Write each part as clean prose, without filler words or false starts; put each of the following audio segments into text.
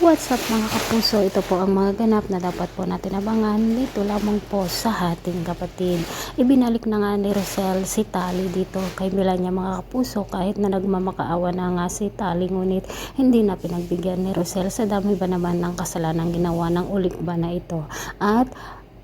What's up mga kapuso? Ito po ang mga ganap na dapat po natin abangan dito lamang po sa ating kapatid. Ibinalik na nga ni Rosel si Tali dito kay Melania mga kapuso, kahit na nagmamakaawa na nga si Tali, ngunit hindi na pinagbigyan ni Rosel sa dami ba naman ng kasalanan ginawa ng ulik ba na ito. At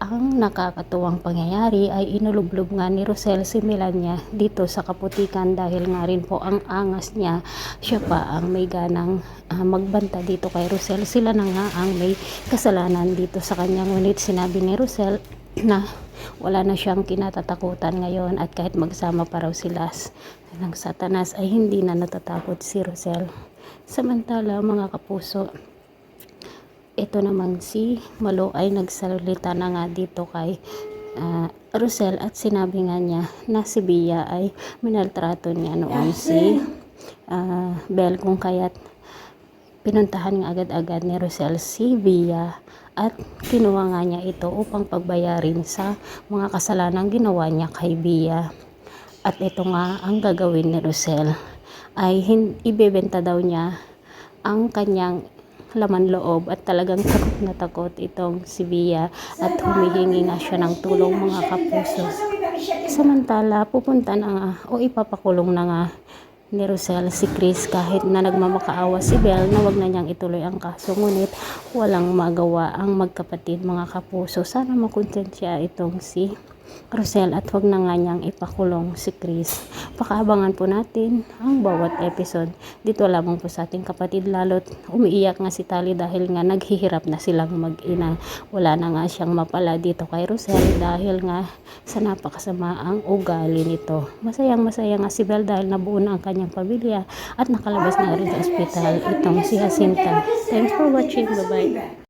ang nakakatuwang pangyayari ay inulublob nga ni Rosel si Melania dito sa kaputikan dahil nga rin po ang angas niya. Siya pa ang may ganang magbanta dito kay Rosel. Sila na nga ang may kasalanan dito sa kanya. Ngunit sinabi ni Rosel na wala na siyang kinatatakutan ngayon, at kahit magsama pa raw sila ng Satanas ay hindi na natatakot si Rosel. Samantala mga kapuso, ito naman si Malo ay nagsalita na nga dito kay Rosel at sinabi nga niya na si Bia ay minaltrato niya noon si Bel, kung kaya't pinuntahan nga agad-agad ni Rosel si Bia at kinuha nga niya ito upang pagbayarin sa mga kasalanang ginawa niya kay Bia. At ito nga ang gagawin ni Rosel, ay ibebenta daw niya ang kanyang laman loob, at talagang takot na takot itong si Bia at humihingi nga siya ng tulong mga kapuso. Samantala pupunta na nga o ipapakulong na nga ni Rosel si Chris, kahit na nagmamakaawa si Bel na wag na niyang ituloy ang kaso, ngunit walang magawa ang magkapatid mga kapuso. Sana makonsensya itong si Rosel at wag na nga niyang ipakulong si Chris. Pakaabangan po natin ang bawat episode dito lamang po sa ating kapatid, lalo't umiiyak nga si Tali dahil nga naghihirap na silang mag-ina. Wala na nga siyang mapala dito kay Rosel dahil nga sa napakasama ang ugali nito. Masayang masaya nga si Bel dahil nabuo na ang kanyang pamilya at nakalabas na rin sa ospital itong si Jacinta. Thanks for watching. Bye bye.